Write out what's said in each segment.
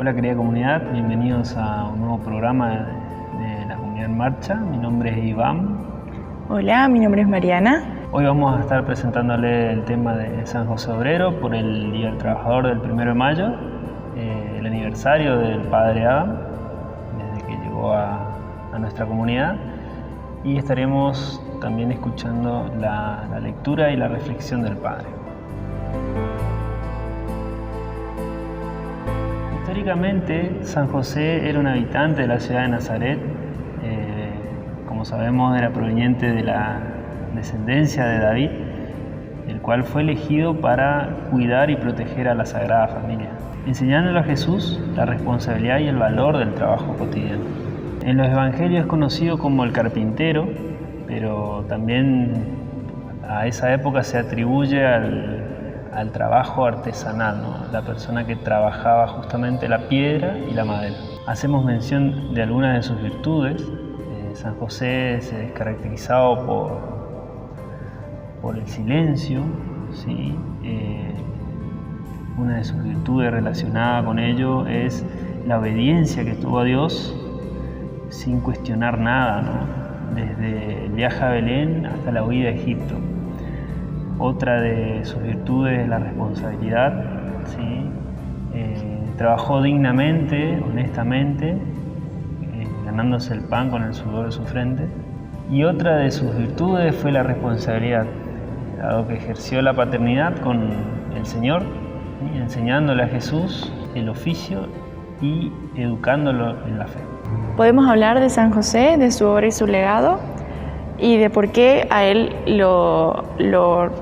Hola querida comunidad, bienvenidos a un nuevo programa de la Comunidad en Marcha. Mi nombre es Iván. Hola, mi nombre es Mariana. Hoy vamos a estar presentándole el tema de San José Obrero por el Día del Trabajador del 1 de mayo, el aniversario del Padre Adam, desde que llegó a nuestra comunidad. Y estaremos también escuchando la lectura y la reflexión del Padre. Históricamente, San José era un habitante de la ciudad de Nazaret. Como sabemos, era proveniente de la descendencia de David, el cual fue elegido para cuidar y proteger a la Sagrada Familia, enseñándole a Jesús la responsabilidad y el valor del trabajo cotidiano. En los evangelios es conocido como el carpintero, pero también a esa época se atribuye al trabajo artesanal, ¿no? La persona que trabajaba justamente la piedra y la madera. Hacemos mención de algunas de sus virtudes. San José se caracterizaba por el silencio, ¿sí? Una de sus virtudes relacionada con ello es la obediencia que tuvo a Dios sin cuestionar nada, ¿no? Desde el viaje a Belén hasta la huida a Egipto. Otra de sus virtudes es la responsabilidad, ¿sí? Trabajó dignamente, honestamente, ganándose el pan con el sudor de su frente. Y otra de sus virtudes fue la responsabilidad, dado que ejerció la paternidad con el Señor, ¿sí? Enseñándole a Jesús el oficio y educándolo en la fe. Podemos hablar de San José, de su obra y su legado, y de por qué a él lo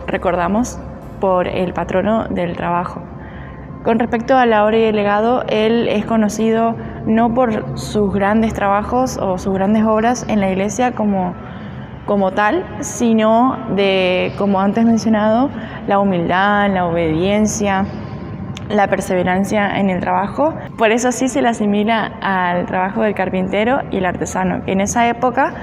recordamos por el patrono del trabajo. Con respecto a la obra y el legado, él es conocido no por sus grandes trabajos o sus grandes obras en la iglesia como tal, sino de, como antes mencionado, la humildad, la obediencia, la perseverancia en el trabajo. Por eso sí se le asimila al trabajo del carpintero y el artesano, que en esa época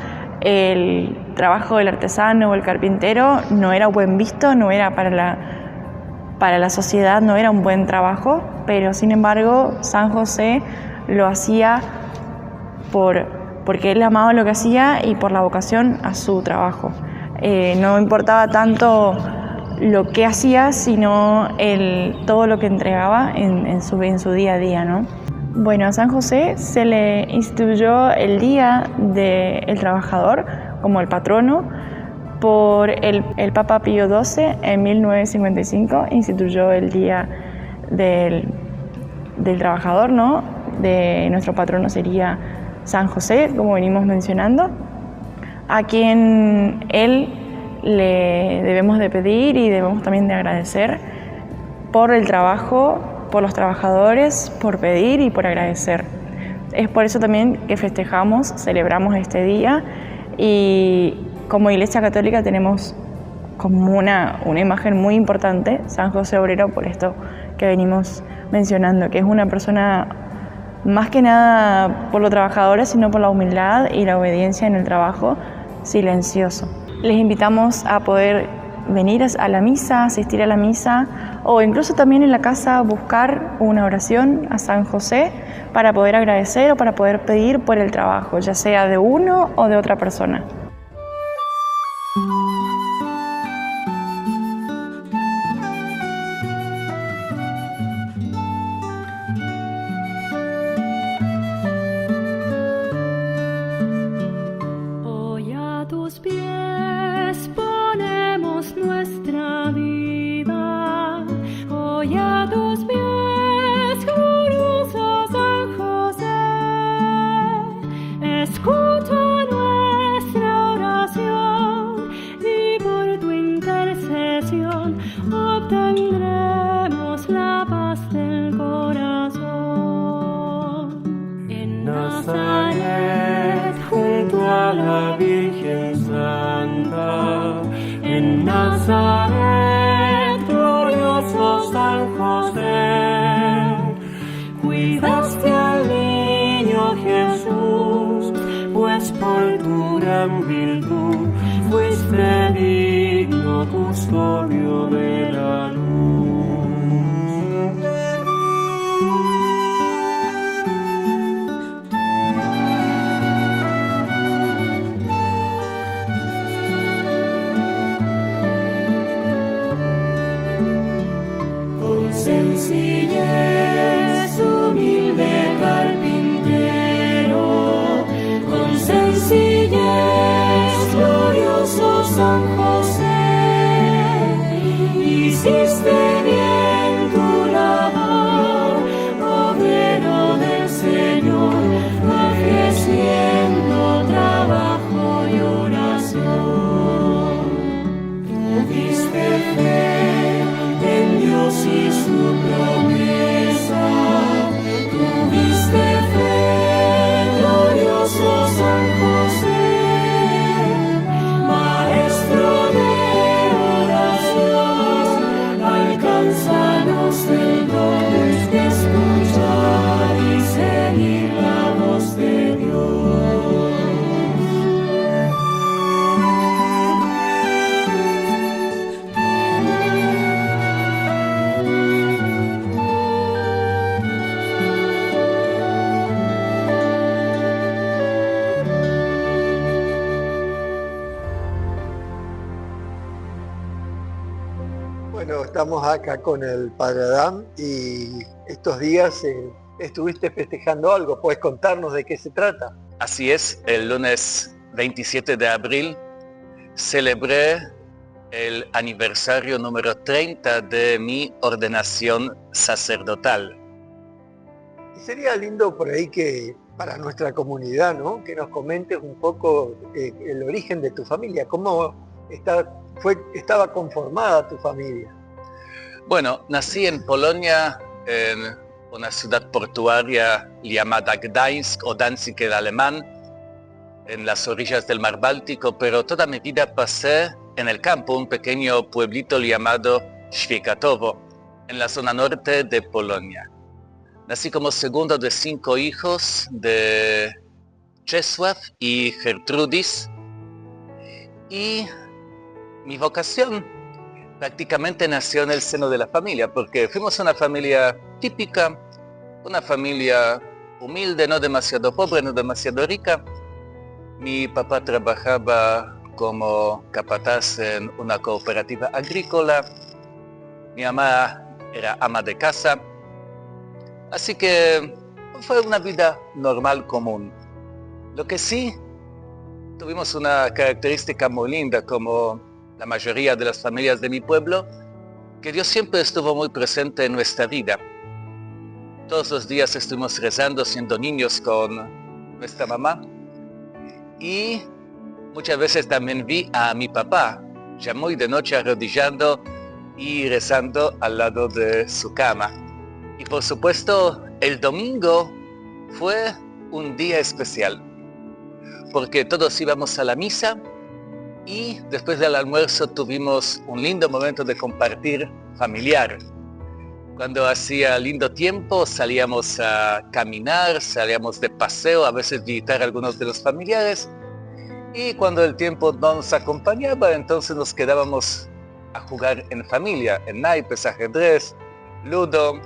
el trabajo del artesano o el carpintero no era buen visto, no era para la sociedad, no era un buen trabajo, pero sin embargo San José lo hacía porque él amaba lo que hacía y por la vocación a su trabajo. No importaba tanto lo que hacía, sino todo lo que entregaba en su día a día, ¿no? Bueno, a San José se le instituyó el Día del Trabajador como el patrono por el Papa Pío XII en 1955. Instituyó el Día del Trabajador, ¿no? Nuestro patrono sería San José, como venimos mencionando, a quien él le debemos de pedir y debemos también de agradecer por el trabajo, por los trabajadores, por pedir y por agradecer. Es por eso también que festejamos, celebramos este día, y como Iglesia Católica tenemos como una imagen muy importante, San José Obrero, por esto que venimos mencionando, que es una persona más que nada por los trabajadores, sino por la humildad y la obediencia en el trabajo silencioso. Les invitamos a poder venir a la misa, asistir a la misa, o incluso también en la casa buscar una oración a San José para poder agradecer o para poder pedir por el trabajo, ya sea de uno o de otra persona. Obtendremos la paz del corazón. En Nazaret, junto a la Virgen Santa, en Nazaret, glorioso San José, cuidaste al niño Jesús, pues por tu gran virtud fuiste digno custodio de la luz. José, hiciste bien tu labor, obrero del Señor, ofreciendo trabajo y oración. Tuviste fe en Dios y su promesa, tuviste fe, glorioso San José, maestro de oración, alcánzanos el don de escuchar y seguir la voz de Dios. Bueno, estamos acá con el Padre Adán y estos días estuviste festejando algo. ¿Puedes contarnos de qué se trata? Así es, el lunes 27 de abril celebré el aniversario número 30 de mi ordenación sacerdotal. Y sería lindo por ahí que para nuestra comunidad, ¿no? Que nos comentes un poco el origen de tu familia, cómo estaba conformada tu familia. Bueno, nací en Polonia, en una ciudad portuaria llamada Gdańsk o Danzig en alemán, en las orillas del mar Báltico, pero toda mi vida pasé en el campo, un pequeño pueblito llamado Świekatowo, en la zona norte de Polonia. Nací como segundo de 5 hijos de Czesław y Gertrudis, y mi vocación prácticamente nació en el seno de la familia, porque fuimos una familia típica, una familia humilde, no demasiado pobre, no demasiado rica. Mi papá trabajaba como capataz en una cooperativa agrícola, mi mamá era ama de casa, así que fue una vida normal, común. Lo que sí, tuvimos una característica muy linda, como la mayoría de las familias de mi pueblo, que Dios siempre estuvo muy presente en nuestra vida. Todos los días estuvimos rezando siendo niños con nuestra mamá, y muchas veces también vi a mi papá ya muy de noche arrodillando y rezando al lado de su cama. Y por supuesto, el domingo fue un día especial, porque todos íbamos a la misa y después del almuerzo tuvimos un lindo momento de compartir familiar. Cuando hacía lindo tiempo salíamos a caminar, salíamos de paseo, a veces visitar a algunos de los familiares, y cuando el tiempo no nos acompañaba, entonces nos quedábamos a jugar en familia, en naipes, ajedrez, ludo,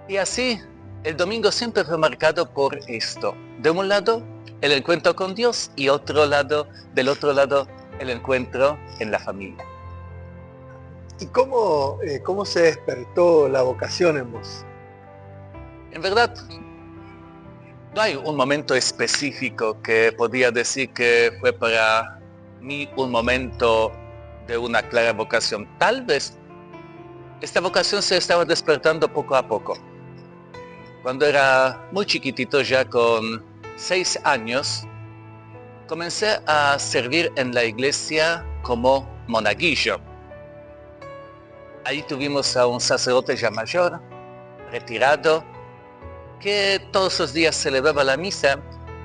y así el domingo siempre fue marcado por esto. De un lado, el encuentro con Dios, y del otro lado, el encuentro en la familia. ¿Y cómo se despertó la vocación en vos? En verdad, no hay un momento específico que podía decir que fue para mí un momento de una clara vocación. Tal vez esta vocación se estaba despertando poco a poco. Cuando era muy chiquitito, ya con 6 años, comencé a servir en la iglesia como monaguillo. Ahí tuvimos a un sacerdote ya mayor, retirado, que todos los días celebraba la misa,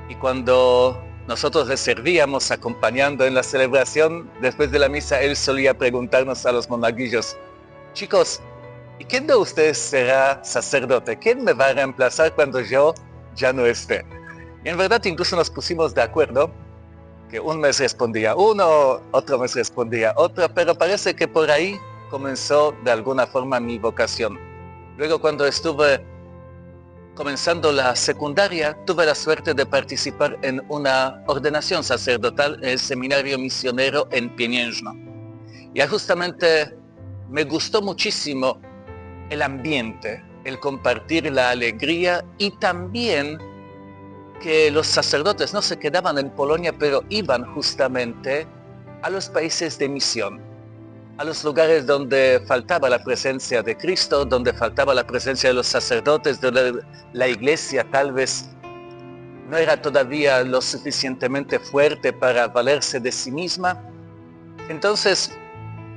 y cuando nosotros le servíamos acompañando en la celebración, después de la misa él solía preguntarnos a los monaguillos: chicos, ¿y quién de ustedes será sacerdote? ¿Quién me va a reemplazar cuando yo ya no esté? Y en verdad incluso nos pusimos de acuerdo, que un mes respondía uno, otro mes respondía otro, pero parece que por ahí comenzó de alguna forma mi vocación. Luego, cuando estuve comenzando la secundaria, tuve la suerte de participar en una ordenación sacerdotal en el seminario misionero en Pieniężno. Y justamente me gustó muchísimo el ambiente, el compartir la alegría, y también que los sacerdotes no se quedaban en Polonia, pero iban justamente a los países de misión, a los lugares donde faltaba la presencia de Cristo, donde faltaba la presencia de los sacerdotes, donde la iglesia tal vez no era todavía lo suficientemente fuerte para valerse de sí misma. Entonces,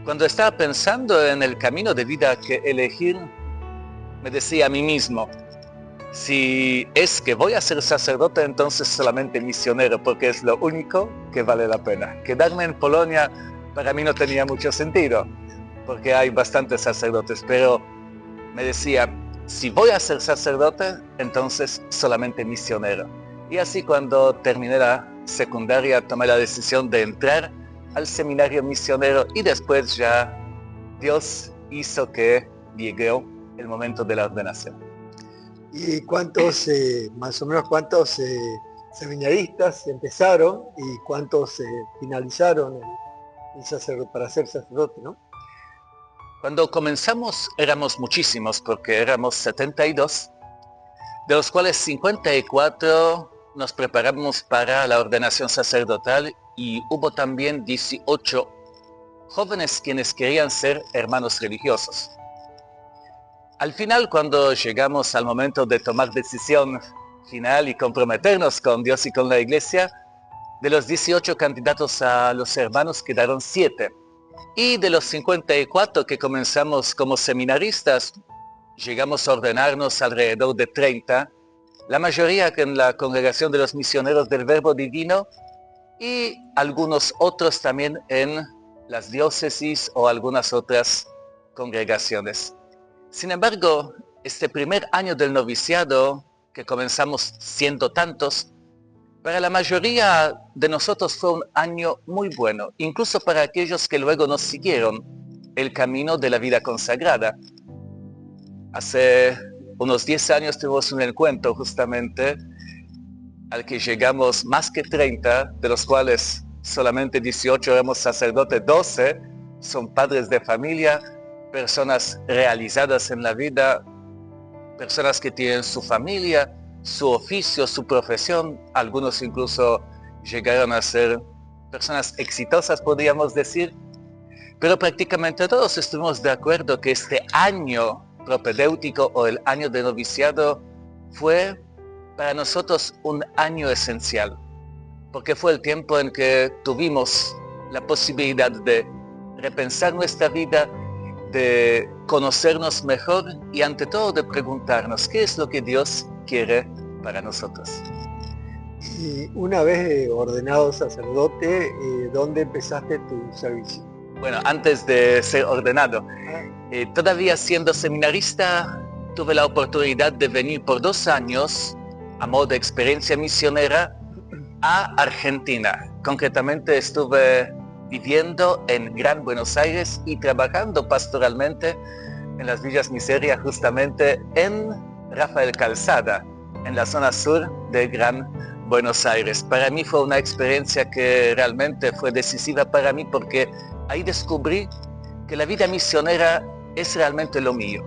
cuando estaba pensando en el camino de vida que elegir, me decía a mí mismo, si es que voy a ser sacerdote, entonces solamente misionero, porque es lo único que vale la pena. Quedarme en Polonia para mí no tenía mucho sentido, porque hay bastantes sacerdotes, pero me decía, si voy a ser sacerdote, entonces solamente misionero. Y así cuando terminé la secundaria tomé la decisión de entrar al seminario misionero y después ya Dios hizo que llegó el momento de la ordenación. ¿Y cuántos, más o menos cuántos seminaristas empezaron y cuántos finalizaron para ser sacerdote, ¿no? Cuando comenzamos éramos muchísimos porque éramos 72, de los cuales 54 nos preparamos para la ordenación sacerdotal y hubo también 18 jóvenes quienes querían ser hermanos religiosos. Al final, cuando llegamos al momento de tomar decisión final y comprometernos con Dios y con la Iglesia, de los 18 candidatos a los hermanos quedaron 7. Y de los 54 que comenzamos como seminaristas, llegamos a ordenarnos alrededor de 30, la mayoría en la congregación de los misioneros del Verbo Divino y algunos otros también en las diócesis o algunas otras congregaciones. Sin embargo, este primer año del noviciado, que comenzamos siendo tantos, para la mayoría de nosotros fue un año muy bueno, incluso para aquellos que luego nos siguieron el camino de la vida consagrada. Hace unos 10 años tuvimos un encuentro justamente al que llegamos más que 30, de los cuales solamente 18 éramos sacerdotes, 12 son padres de familia, personas realizadas en la vida, personas que tienen su familia, su oficio, su profesión, algunos incluso llegaron a ser personas exitosas, podríamos decir, pero prácticamente todos estuvimos de acuerdo que este año propedéutico o el año de noviciado fue para nosotros un año esencial, porque fue el tiempo en que tuvimos la posibilidad de repensar nuestra vida, de conocernos mejor y ante todo de preguntarnos qué es lo que Dios quiere para nosotros. Y una vez ordenado sacerdote, ¿dónde empezaste tu servicio? Bueno, antes de ser ordenado, todavía siendo seminarista, tuve la oportunidad de venir por 2 años a modo de experiencia misionera a Argentina. Concretamente estuve viviendo en Gran Buenos Aires y trabajando pastoralmente en las Villas Miseria, justamente en Rafael Calzada, en la zona sur de Gran Buenos Aires. Para mí fue una experiencia que realmente fue decisiva para mí porque ahí descubrí que la vida misionera es realmente lo mío,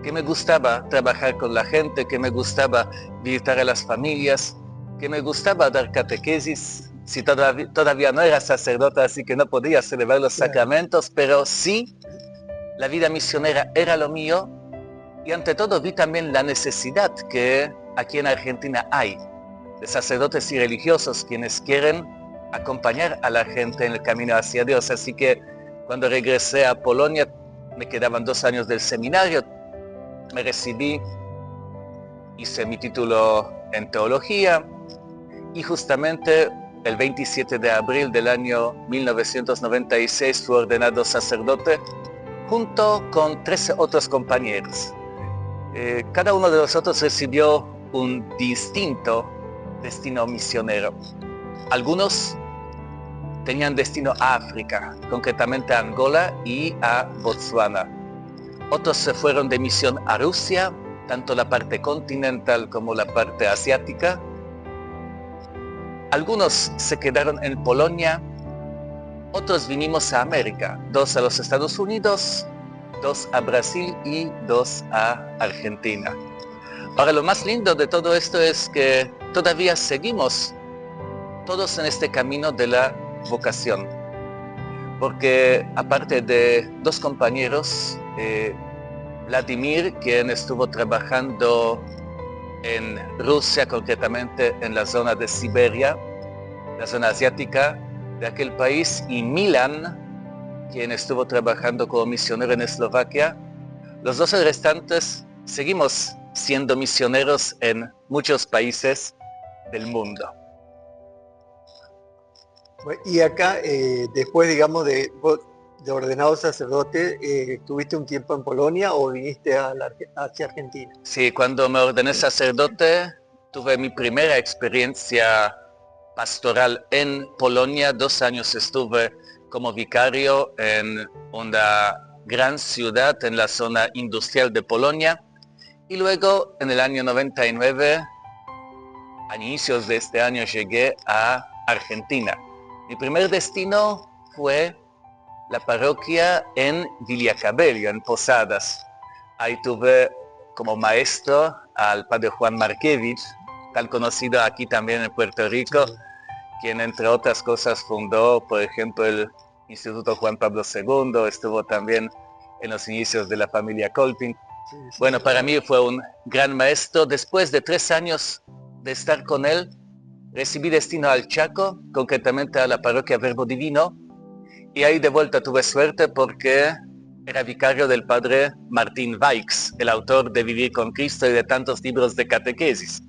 que me gustaba trabajar con la gente, que me gustaba visitar a las familias, que me gustaba dar catequesis. Si todavía no era sacerdote, así que no podía celebrar los sacramentos, pero sí, la vida misionera era lo mío y ante todo vi también la necesidad que aquí en Argentina hay de sacerdotes y religiosos quienes quieren acompañar a la gente en el camino hacia Dios. Así que cuando regresé a Polonia, me quedaban 2 años del seminario, me recibí, hice mi título en teología y justamente el 27 de abril del año 1996 fui ordenado sacerdote junto con 13 otros compañeros. Cada uno de nosotros recibió un distinto destino misionero. Algunos tenían destino a África, concretamente a Angola y a Botswana. Otros se fueron de misión a Rusia, tanto la parte continental como la parte asiática. Algunos se quedaron en Polonia, otros vinimos a América, 2 a los Estados Unidos, 2 a Brasil y 2 a Argentina. Ahora, lo más lindo de todo esto es que todavía seguimos todos en este camino de la vocación. porque aparte de dos compañeros, Vladimir, quien estuvo trabajando en Rusia, concretamente en la zona de Siberia, la zona asiática de aquel país, y Milan, quien estuvo trabajando como misionero en Eslovaquia. Los dos restantes seguimos siendo misioneros en muchos países del mundo. Y acá, después, digamos, de ordenado sacerdote, ¿estuviste un tiempo en Polonia o viniste hacia Argentina? Sí, cuando me ordené sacerdote, tuve mi primera experiencia pastoral en Polonia. 2 años estuve como vicario en una gran ciudad en la zona industrial de Polonia. Y luego, en el año 99, a inicios de este año, llegué a Argentina. Mi primer destino fue la parroquia en Villacabello, en Posadas. Ahí tuve como maestro al padre Juan Markevich, tan conocido aquí también en Puerto Rico, quien entre otras cosas fundó, por ejemplo, el Instituto Juan Pablo II, estuvo también en los inicios de la familia Kolping. Bueno, para mí fue un gran maestro. Después de 3 años de estar con él, recibí destino al Chaco, concretamente a la parroquia Verbo Divino, y ahí de vuelta tuve suerte porque era vicario del padre Martín Vaiks, el autor de Vivir con Cristo y de tantos libros de catequesis.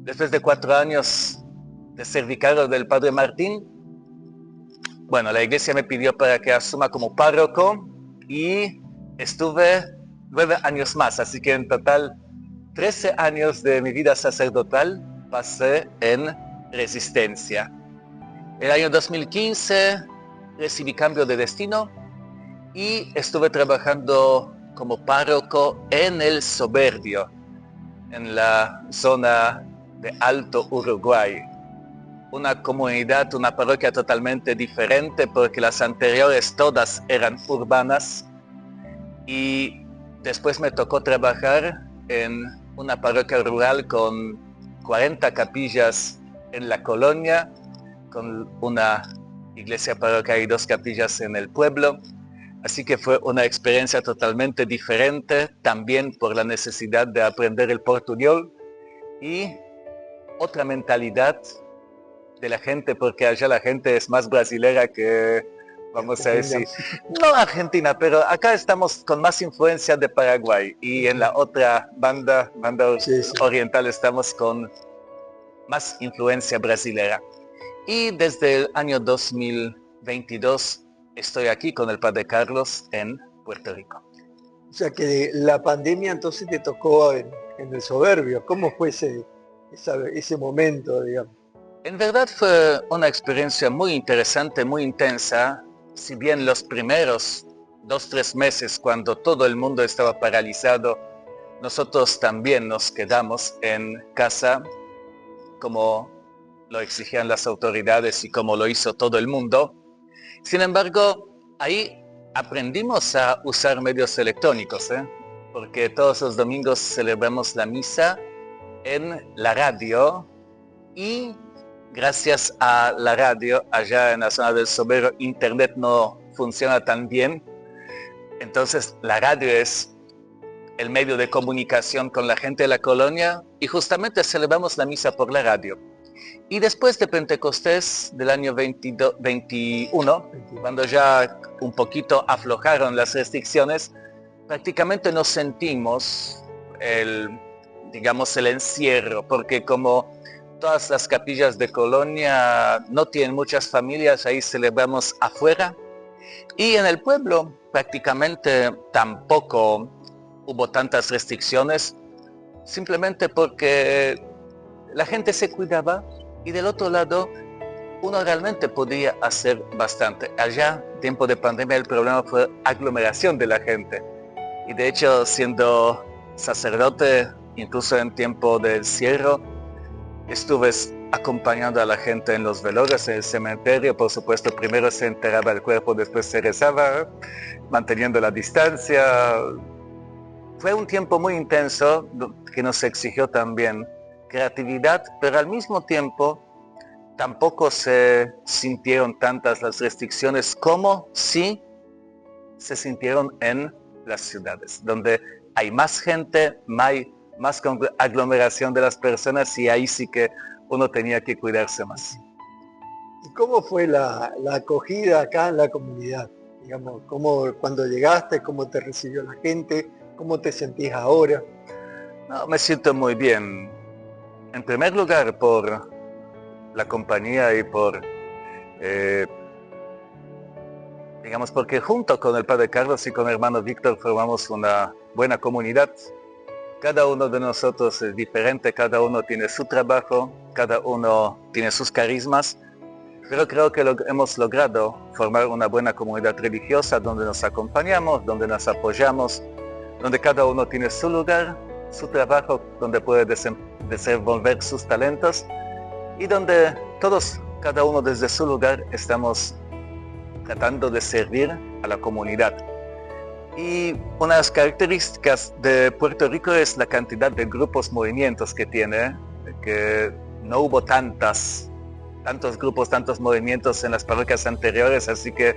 Después de 4 años de ser vicario del padre Martín, bueno, la iglesia me pidió para que asuma como párroco y estuve 9 años más, así que en total 13 años de mi vida sacerdotal pasé en Resistencia. El año 2015 recibí cambio de destino y estuve trabajando como párroco en El Soberbio, en la zona de Alto Uruguay. Una comunidad, una parroquia totalmente diferente porque las anteriores todas eran urbanas, y después me tocó trabajar en una parroquia rural con 40 capillas en la colonia, con una iglesia parroquial y 2 capillas en el pueblo. Así que fue una experiencia totalmente diferente, también por la necesidad de aprender el portuñol y otra mentalidad de la gente, porque allá la gente es más brasilera que, vamos a decir, no Argentina, pero acá estamos con más influencia de Paraguay, y en la otra banda oriental estamos con más influencia brasilera. Y desde el año 2022 estoy aquí con el padre Carlos en Puerto Rico. O sea que la pandemia entonces te tocó en El Soberbio. ¿Cómo fue ese momento, digamos? En verdad fue una experiencia muy interesante, muy intensa. Si bien los primeros 2-3 meses, cuando todo el mundo estaba paralizado, nosotros también nos quedamos en casa, como lo exigían las autoridades y como lo hizo todo el mundo. Sin embargo, ahí aprendimos a usar medios electrónicos, porque todos los domingos celebramos la misa en la radio, y gracias a la radio, allá en la zona del Soberbio, internet no funciona tan bien. Entonces la radio es el medio de comunicación con la gente de la colonia, y justamente celebramos la misa por la radio. Y después de Pentecostés del año 21, cuando ya un poquito aflojaron las restricciones, prácticamente no sentimos el encierro, porque como todas las capillas de colonia no tienen muchas familias, ahí celebramos afuera. Y en el pueblo prácticamente tampoco hubo tantas restricciones, simplemente porque la gente se cuidaba, y del otro lado uno realmente podía hacer bastante. Allá, tiempo de pandemia, el problema fue aglomeración de la gente. Y de hecho, siendo sacerdote, incluso en tiempo del encierro, estuve acompañando a la gente en los velorios, en el cementerio. Por supuesto, primero se enterraba el cuerpo, después se rezaba, manteniendo la distancia. Fue un tiempo muy intenso que nos exigió también creatividad, pero al mismo tiempo tampoco se sintieron tantas las restricciones como sí se sintieron en las ciudades, donde hay más gente, más aglomeración de las personas y ahí sí que uno tenía que cuidarse más. ¿Y cómo fue la acogida acá en la comunidad? Digamos, cuando llegaste, cómo te recibió la gente, cómo te sentís ahora. No, me siento muy bien. En primer lugar, por la compañía y por, digamos, porque junto con el padre Carlos y con el hermano Víctor formamos una buena comunidad. Cada uno de nosotros es diferente, cada uno tiene su trabajo, cada uno tiene sus carismas, pero creo que hemos logrado formar una buena comunidad religiosa donde nos acompañamos, donde nos apoyamos, donde cada uno tiene su lugar, su trabajo, donde puede desenvolver sus talentos y donde todos, cada uno desde su lugar, estamos tratando de servir a la comunidad. Y una de las características de Puerto Rico es la cantidad de grupos, movimientos que tiene, que no hubo tantos grupos, tantos movimientos en las parroquias anteriores, así que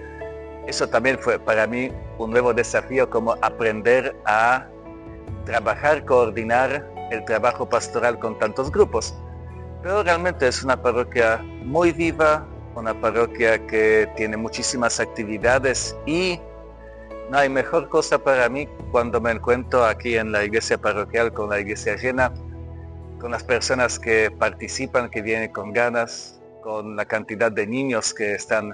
eso también fue para mí un nuevo desafío, como aprender a trabajar, coordinar el trabajo pastoral con tantos grupos. Pero realmente es una parroquia muy viva, una parroquia que tiene muchísimas actividades y no hay mejor cosa para mí cuando me encuentro aquí en la iglesia parroquial con la iglesia llena, con las personas que participan, que vienen con ganas, con la cantidad de niños que están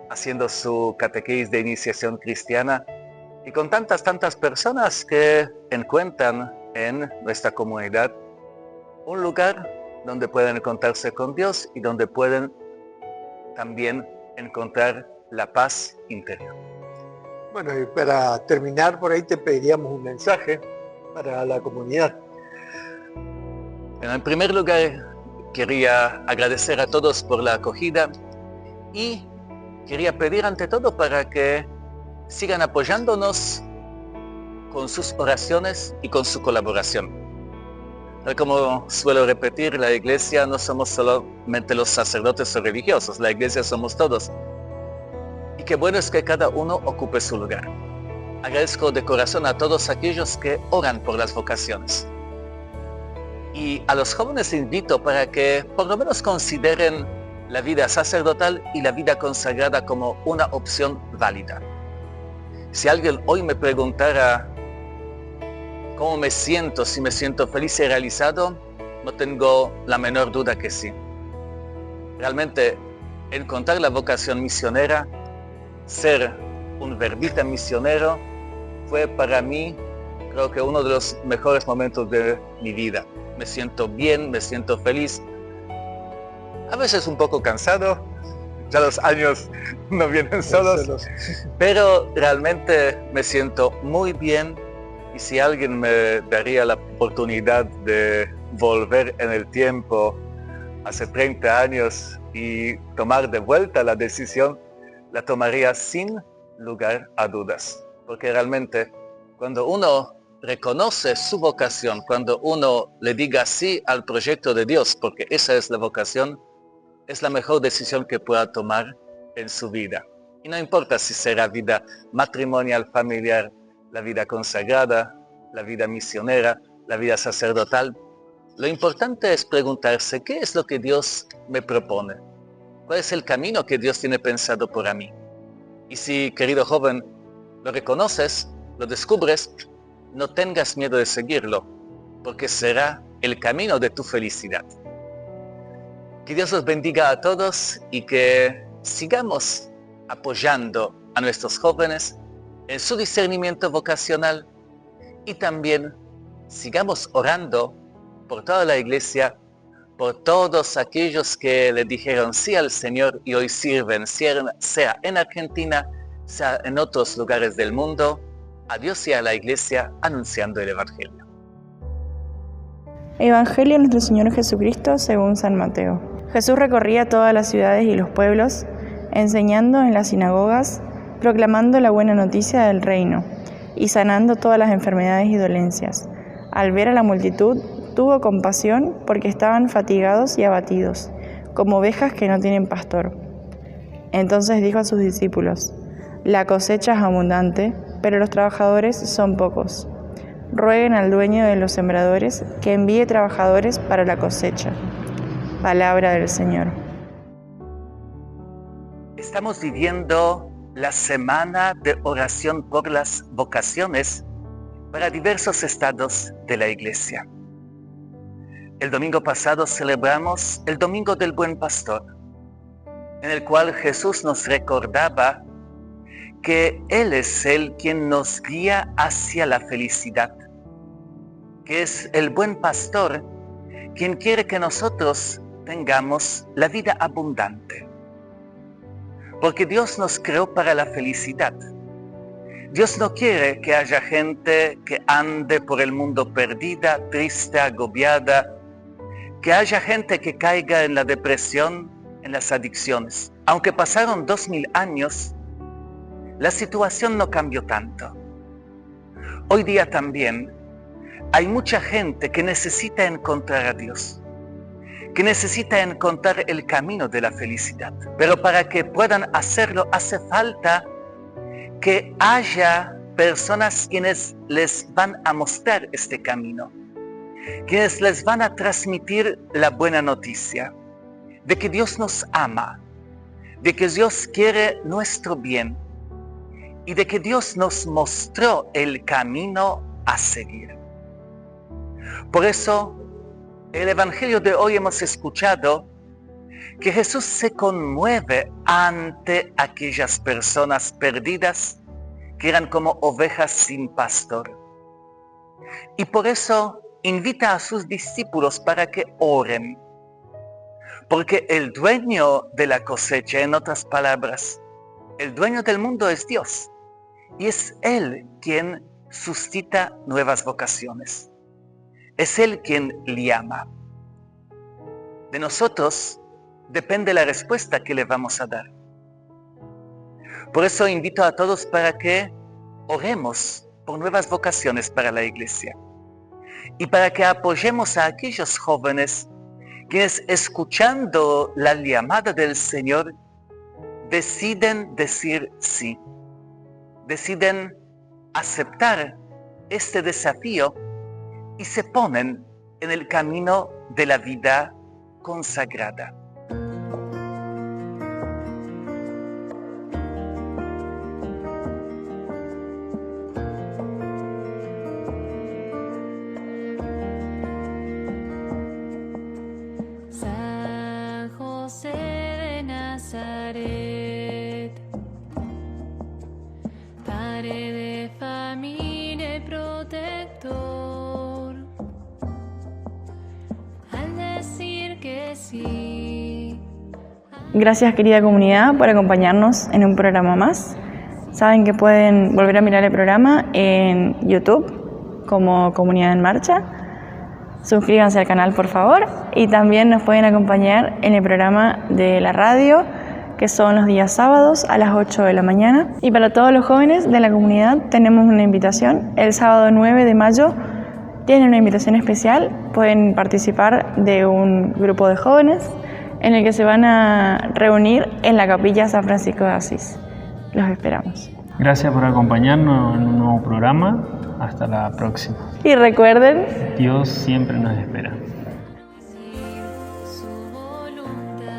haciendo su catequesis de iniciación cristiana y con tantas personas que encuentran en nuestra comunidad un lugar donde pueden encontrarse con Dios y donde pueden también encontrar la paz interior. Bueno, y para terminar, por ahí te pediríamos un mensaje para la comunidad. Bueno, en primer lugar, quería agradecer a todos por la acogida y quería pedir ante todo para que sigan apoyándonos con sus oraciones y con su colaboración. Como suelo repetir, la iglesia no somos solamente los sacerdotes o religiosos, la iglesia somos todos. Y qué bueno es que cada uno ocupe su lugar. Agradezco de corazón a todos aquellos que oran por las vocaciones. Y a los jóvenes invito para que por lo menos consideren la vida sacerdotal y la vida consagrada como una opción válida. Si alguien hoy me preguntara cómo me siento, si me siento feliz y realizado, no tengo la menor duda que sí. Realmente encontrar la vocación misionera, ser un verbita misionero, fue para mí, creo que uno de los mejores momentos de mi vida. Me siento bien, me siento feliz. A veces un poco cansado, ya los años no vienen solos, pero realmente me siento muy bien. Y si alguien me daría la oportunidad de volver en el tiempo hace 30 años y tomar de vuelta la decisión, la tomaría sin lugar a dudas. Porque realmente cuando uno reconoce su vocación, cuando uno le diga sí al proyecto de Dios, porque esa es la vocación, es la mejor decisión que pueda tomar en su vida. Y no importa si será vida matrimonial, familiar, la vida consagrada, la vida misionera, la vida sacerdotal. Lo importante es preguntarse, ¿qué es lo que Dios me propone? ¿Cuál es el camino que Dios tiene pensado para mí? Y si, querido joven, lo reconoces, lo descubres, no tengas miedo de seguirlo, porque será el camino de tu felicidad. Que Dios los bendiga a todos y que sigamos apoyando a nuestros jóvenes en su discernimiento vocacional y también sigamos orando por toda la iglesia, por todos aquellos que le dijeron sí al Señor y hoy sirven, sea en Argentina, sea en otros lugares del mundo, a Dios y a la iglesia anunciando el Evangelio. Evangelio de nuestro Señor Jesucristo según San Mateo. Jesús recorría todas las ciudades y los pueblos, enseñando en las sinagogas, proclamando la buena noticia del reino y sanando todas las enfermedades y dolencias. Al ver a la multitud, tuvo compasión porque estaban fatigados y abatidos, como ovejas que no tienen pastor. Entonces dijo a sus discípulos: la cosecha es abundante, pero los trabajadores son pocos. Rueguen al dueño de los sembradores que envíe trabajadores para la cosecha. Palabra del Señor. Estamos viviendo la semana de oración por las vocaciones para diversos estados de la Iglesia. El domingo pasado celebramos el Domingo del Buen Pastor, en el cual Jesús nos recordaba que Él es el quien nos guía hacia la felicidad, que es el buen pastor quien quiere que nosotros tengamos la vida abundante. Porque Dios nos creó para la felicidad. Dios no quiere que haya gente que ande por el mundo perdida, triste, agobiada, que haya gente que caiga en la depresión, en las adicciones. Aunque pasaron 2000 años, la situación no cambió tanto. Hoy día también hay mucha gente que necesita encontrar a Dios, que necesita encontrar el camino de la felicidad. Pero para que puedan hacerlo hace falta que haya personas quienes les van a mostrar este camino, quienes les van a transmitir la buena noticia de que Dios nos ama, de que Dios quiere nuestro bien y de que Dios nos mostró el camino a seguir. Por eso, el Evangelio de hoy hemos escuchado que Jesús se conmueve ante aquellas personas perdidas que eran como ovejas sin pastor. Y por eso invita a sus discípulos para que oren. Porque el dueño de la cosecha, en otras palabras, el dueño del mundo es Dios. Y es Él quien suscita nuevas vocaciones. Es Él quien llama. De nosotros depende la respuesta que le vamos a dar. Por eso invito a todos para que oremos por nuevas vocaciones para la Iglesia y para que apoyemos a aquellos jóvenes quienes, escuchando la llamada del Señor, deciden decir sí, deciden aceptar este desafío y se ponen en el camino de la vida consagrada. San José de Nazaret, Padre de familia y protector, al decir que sí. Gracias, querida comunidad, por acompañarnos en un programa más. Saben que pueden volver a mirar el programa en YouTube como Comunidad en Marcha. Suscríbanse al canal, por favor, y también nos pueden acompañar en el programa de la radio, que son los días sábados a las 8 de la mañana. Y para todos los jóvenes de la comunidad tenemos una invitación. El sábado 9 de mayo tienen una invitación especial. Pueden participar de un grupo de jóvenes en el que se van a reunir en la Capilla San Francisco de Asís. Los esperamos. Gracias por acompañarnos en un nuevo programa. Hasta la próxima. Y recuerden, Dios siempre nos espera. Su voluntad.